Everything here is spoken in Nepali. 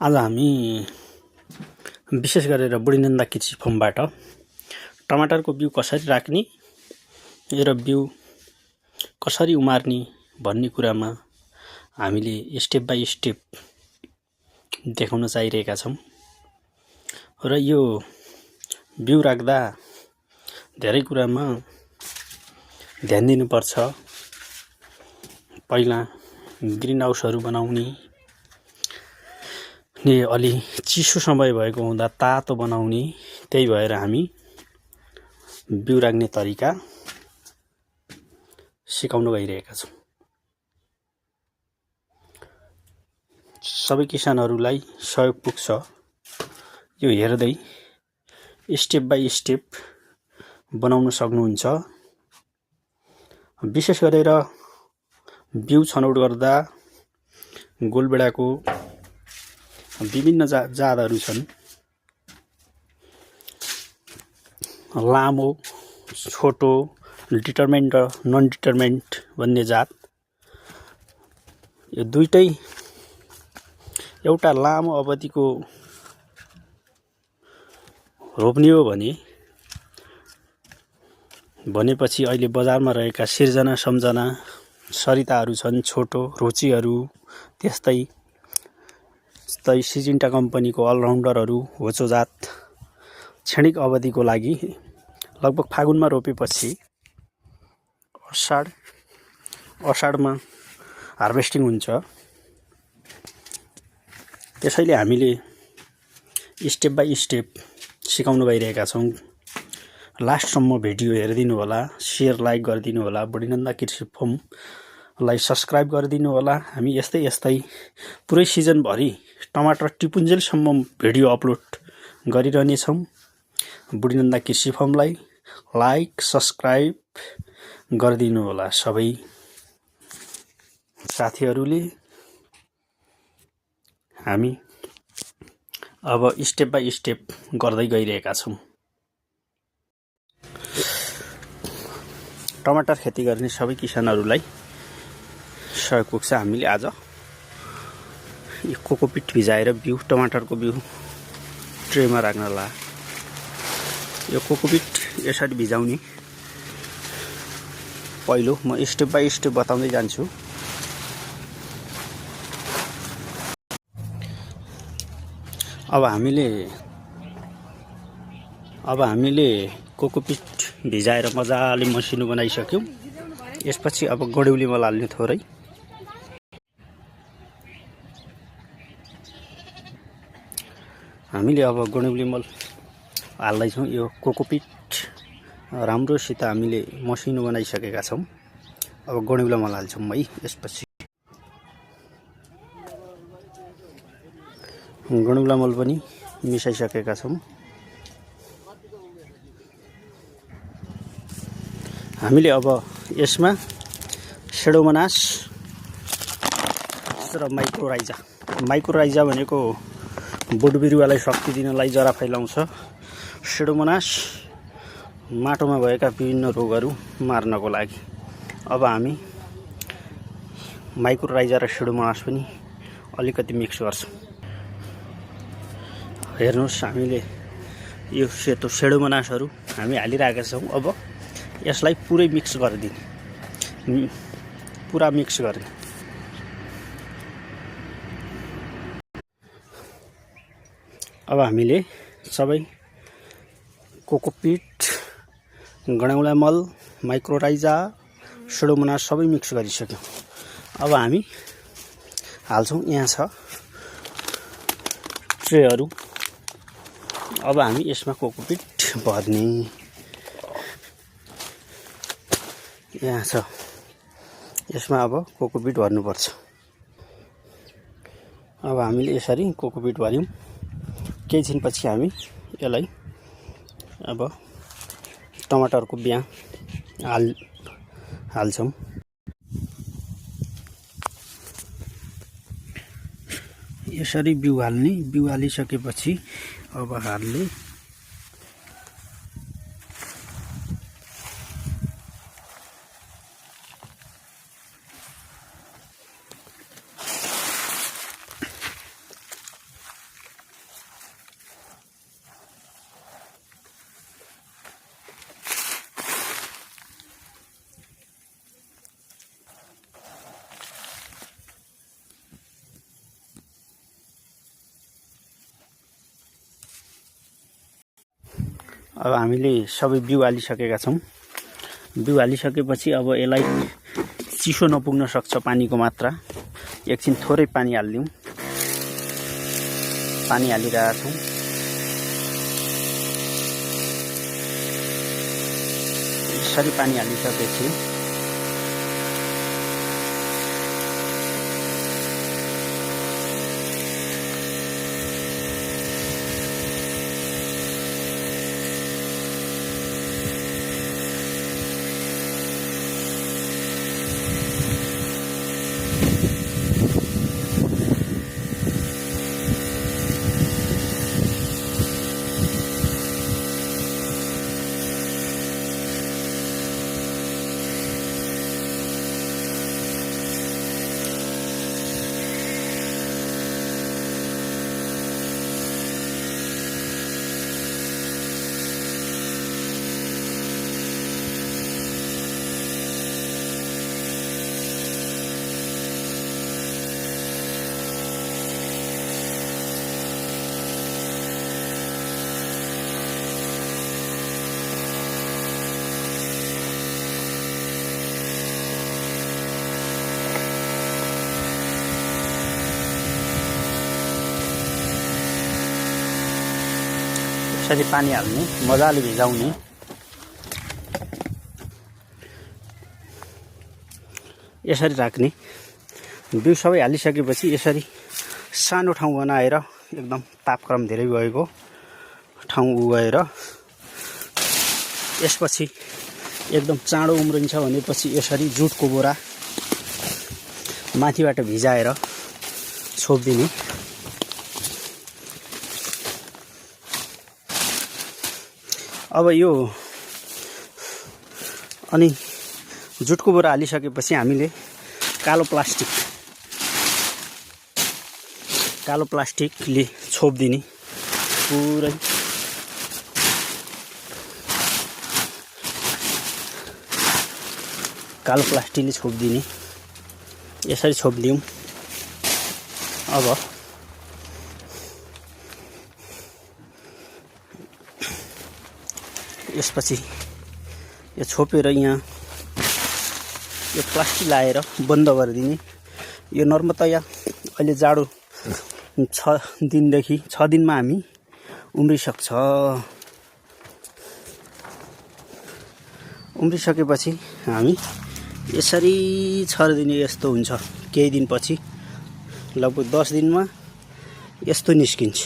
आज हामी विशेष गरेर बुढीनन्दा कृषि फर्मबाट टमाटरको बिउ कसरी राख्ने र बिउ कसरी उमार्ने भन्ने कुरामा हामीले स्टेप बाइ स्टेप देखाउन चाहिरहेका छौं। र यो बिउ राख्दा धेरै कुरामा ध्यान दिनुपर्छ। पहिला ग्रीन हाउसहरू बनाउने, अलि चिसो समय भएको हुँदा तातो बनाउने। त्यही भएर हामी बिउ राख्ने तरिका सिकाउन गइरहेका छौं। सबै किसानहरूलाई सहयोग पुग्छ यो हेर्दै स्टेप बाइ स्टेप बनाउन सक्नुहुन्छ। विशेष गरेर बिउ छनौट गर्दा गोलबेडाको विभिन्न जातहरू छन्। लामो, छोटो, डिटरमेन्ट र नन डिटरमेन्ट भन्ने जात। यो दुईटै एउटा लामो अवधिको रोप्ने हो भनेपछि अहिले बजारमा रहेका सिर्जना सम्झना सरिताहरू छन्, छोटो रुचिहरू। त्यस्तै सिजिन्टा कम्पनीको अलराउन्डरहरू, होचो जात क्षणिक अवधिको लागि लगभग फागुनमा रोपेपछि असाढमा हार्भेस्टिङ हुन्छ। त्यसैले हामीले स्टेप बाइ स्टेप सिकाउन गइरहेका छौं। लास्टसम्म भिडियो हेरिदिनु होला, शेयर लाइक गरिदिनु होला, बुढीनन्दा कृषि फर्मलाई सब्स्क्राइब गरिदिनु होला। हामी यस्तै पुरै सिजनभरि टमाटर टिपुन्जेलसम्म भिडियो अपलोड गरिरहने छौं। बुढीनन्दा कृषि फर्मलाई लाइक सब्स्क्राइब गरिदिनु होला सबै साथीहरूले। हामी अब स्टेप बाइ स्टेप गर्दै गइरहेका छौं। टमाटर खेती गर्ने सबै किसानहरूलाई सहयोग पुग्छ। हामीले आज यो कोकोपिट भिजाएर बिउ टमाटरको बिउ ट्रेमा राख्नला। यो कोकोपिट यसरी भिजाउने पहिलो म स्टेप बाइ स्टेप बताउँदै जान्छु। अब हामीले कोकोपिट भिजाएर मजाले मसिनो बनाइसक्यौं। यसपछि अब गडौली मल हाल्ने थोरै। हामीले अब गडौली मल हाल्दैछौं। यो कोकोपिट राम्रोसित हामीले मसिनो बनाइसकेका छौं। अब गडौला मल हाल्छौं है। यसपछि गडौला मल पनि मिसाइसकेका छौं। हामीले अब यसमा सेडोमोनास र माइक्रोराइजा भनेको बोट बिरुवालाई शक्ति दिनलाई, जरा फैलाउँछ। सेडोमोनास माटोमा भएका विभिन्न रोगहरू मार्नको लागि। अब हामी माइक्रोराइजा र सेडोमोनास पनि अलिकति मिक्स गर्छौं। हेर्नुहोस्, हामीले यो सेतो सेडोमोनासहरू हामी हालिरहेका छौं। अब यसलाई पुरै मिक्स गरिदिने, पुरा मिक्स गर्ने। अब हामीले सबै कोकोपिट, गडौला मल, माइक्रोराइजा, सेडोमोनास सबै मिक्स गरिसक्यौं। अब हामी हाल्छौं। यहाँ छ ट्रेहरू। अब हामी यसमा कोकोपिट भर्ने। यहाँ छ, यसमा अब कोकोपिट भर्नुपर्छ। अब हामीले यसरी कोकोपिट भर्यौं। केही दिनपछि हामी यसलाई अब टमाटरको बियाँ हाल्छौं। यसरी बिउ हाल्ने। बिउ हालिसकेपछि अब हाल्ने। अब हामीले सबै बिउ हालिसकेका छौं। बिउ हालिसकेपछि अब यसलाई चिसो नपुग्न सक्छ पानीको मात्रा। एकछिन थोरै पानी हाल्दियौं। पानी हालिरहेका छौं। यसरी पानी हालिसकेपछि यसरी पानी हाल्ने, मजाले भिजाउने। यसरी राख्ने। बिउ सबै हालिसकेपछि यसरी सानो ठाउँ बनाएर एकदम तापक्रम धेरै भएको ठाउँ उगाएर यसपछि एकदम चाँडो उम्रिन्छ भनेपछि यसरी जुटको बोरा माथिबाट भिजाएर छोपिदिने। अब यो अनि जुटको बोरा हालिसकेपछि हामीले कालो प्लास्टिकले छोपिदिने पुरै। कालो प्लास्टिकले छोपिदिने। यसरी छोपिदियौं। अब यसपछि यो छोपेर यहाँ यो प्लास्टिक लाएर बन्द गरिदिने। यो नर्मतया अहिले जाडो 6 दिनदेखि 6 दिनमा हामी उम्रिसक्छ। उम्रिसकेपछि हामी यसरी छरिदिने। यस्तो हुन्छ। केही दिनपछि लगभग 10 दिनमा यस्तो निस्किन्छ।